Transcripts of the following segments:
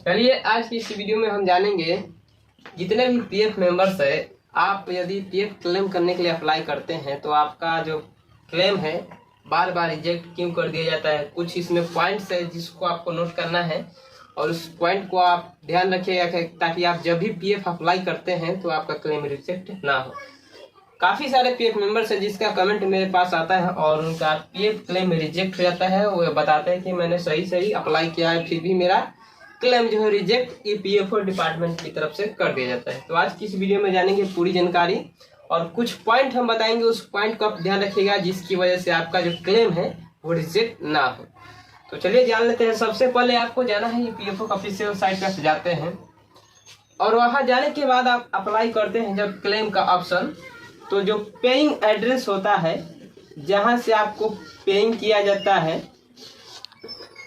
चलिए आज की इस वीडियो में हम जानेंगे जितने भी पीएफ मेंबर्स है, आप यदि पीएफ क्लेम करने के लिए अप्लाई करते हैं तो आपका जो क्लेम है बार बार रिजेक्ट क्यों कर दिया जाता है। कुछ इसमें पॉइंट्स है जिसको आपको नोट करना है और उस पॉइंट को आप ध्यान रखिएगा ताकि आप जब भी पीएफ अप्लाई करते हैं तो आपका क्लेम रिजेक्ट ना हो। काफ़ी सारे पीएफ मेंबर्स है जिसका कमेंट मेरे पास आता है और उनका पीएफ क्लेम रिजेक्ट हो जाता है। वो बताते हैं कि मैंने सही अप्लाई किया है फिर भी मेरा क्लेम जो है रिजेक्ट ईपीएफओ डिपार्टमेंट की तरफ से कर दिया जाता है। तो आज की इस वीडियो में जानेंगे पूरी जानकारी और कुछ पॉइंट हम बताएंगे, उस पॉइंट को आप ध्यान रखिएगा जिसकी वजह से आपका जो क्लेम है वो रिजेक्ट ना हो। तो चलिए जान लेते हैं। सबसे पहले आपको जाना है ईपीएफओ का ऑफिशियल साइट पर जाते हैं और वहां जाने के बाद आप अप्लाई करते हैं जब क्लेम का ऑप्शन, तो जो पेइंग एड्रेस होता है जहां से आपको पेइंग किया जाता है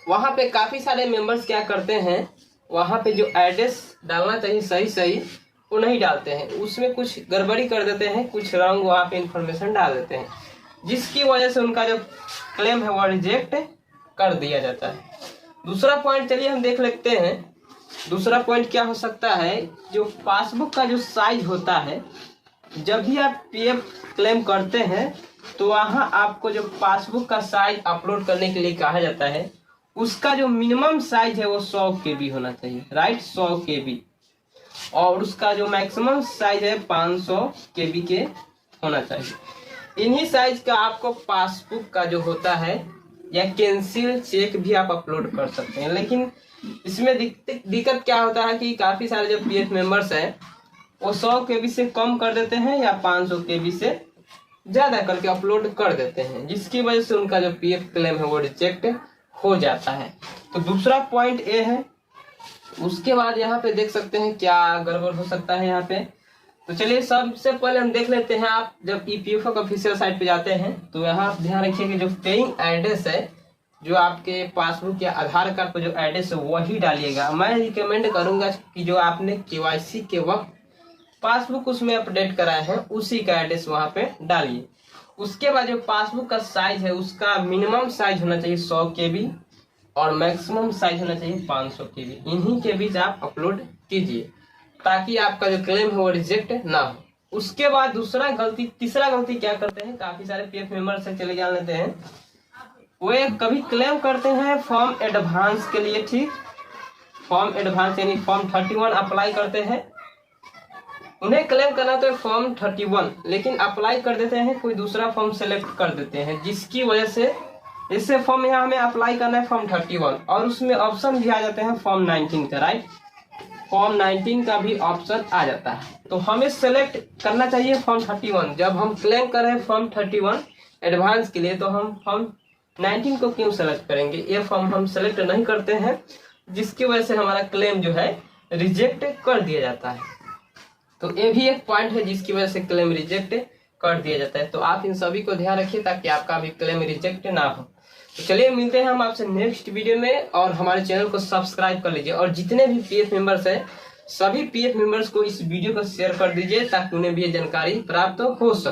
वहां पे काफी सारे मेंबर्स क्या करते हैं, वहां पे जो एड्रेस डालना चाहिए सही वो नहीं डालते हैं, उसमें कुछ गड़बड़ी कर देते हैं, कुछ रॉन्ग वहां पे इंफॉर्मेशन डाल देते हैं जिसकी वजह से उनका जो क्लेम है वो रिजेक्ट कर दिया जाता है। दूसरा पॉइंट चलिए हम देख लेते हैं। दूसरा पॉइंट क्या हो सकता है, जो पासबुक का जो साइज होता है, जब भी आप पीएफ क्लेम करते हैं तो वहाँ आपको जो पासबुक का साइज अपलोड करने के लिए कहा जाता है, उसका जो मिनिमम साइज है वो 100 KB होना चाहिए, राइट, 100 KB, और उसका जो मैक्सिमम साइज है 500 KB के होना चाहिए। इन्हीं साइज का आपको पासबुक का जो होता है या कैंसिल चेक भी आप अपलोड कर सकते हैं। लेकिन इसमें दिक्कत क्या होता है कि काफ़ी सारे जो पीएफ मेंबर्स हैं वो 100 KB से कम कर देते हैं या 500 KB से ज़्यादा करके अपलोड कर देते हैं, जिसकी वजह से उनका जो पीएफ क्लेम है वो रिजेक्ट हो जाता है। तो दूसरा पॉइंट ये है। उसके बाद यहाँ पे देख सकते हैं क्या गड़बड़ हो सकता है यहाँ पे। तो चलिए सबसे पहले हम देख लेते हैं। आप जब ईपीएफओ का ऑफिशियल साइट पे जाते हैं तो यहाँ आप ध्यान रखिए कि जो पेइंग एड्रेस है, जो आपके पासबुक या आधार कार्ड पर जो एड्रेस है वही डालिएगा। मैं रिकमेंड करूंगा कि जो आपने केवाईसी के वक्त पासबुक उसमें अपडेट कराए हैं उसी का एड्रेस वहाँ पे डालिए। उसके बाद जो पासबुक का साइज है उसका मिनिमम साइज होना चाहिए 100 KB और मैक्सिमम साइज होना चाहिए 500 KB। इन्हीं के बीच आप अपलोड कीजिए ताकि आपका जो क्लेम है वो रिजेक्ट ना हो। उसके बाद तीसरा गलती क्या करते हैं काफी सारे पीएफ मेंबर से, चले जान लेते हैं। वे कभी क्लेम करते हैं फॉर्म एडवांस के लिए, ठीक, फॉर्म एडवांस यानी फॉर्म 31 अप्लाई करते हैं। उन्हें क्लेम करना तो फॉर्म 31, लेकिन अप्लाई कर देते हैं कोई दूसरा फॉर्म सेलेक्ट कर देते हैं, जिसकी वजह से इससे फॉर्म यहाँ हमें अप्लाई करना है फॉर्म 31 और उसमें ऑप्शन भी आ जाते हैं फॉर्म 19 का, राइट, फॉर्म 19 का भी ऑप्शन आ जाता है। तो हमें सेलेक्ट करना चाहिए फॉर्म 31। जब हम क्लेम कर रहे हैं फॉर्म 31 एडवांस के लिए तो हम फॉर्म 19 को क्यों सेलेक्ट करेंगे, ये फॉर्म हम सेलेक्ट नहीं करते हैं, जिसकी वजह से हमारा क्लेम जो है रिजेक्ट कर दिया जाता है। तो ये भी एक पॉइंट है जिसकी वजह से क्लेम रिजेक्ट कर दिया जाता है। तो आप इन सभी को ध्यान रखिए ताकि आपका भी क्लेम रिजेक्ट ना हो। तो चलिए मिलते हैं हम आपसे नेक्स्ट वीडियो में, और हमारे चैनल को सब्सक्राइब कर लीजिए और जितने भी पीएफ मेंबर्स हैं सभी पीएफ मेंबर्स को इस वीडियो को शेयर कर दीजिए ताकि उन्हें भी ये जानकारी प्राप्त हो सके।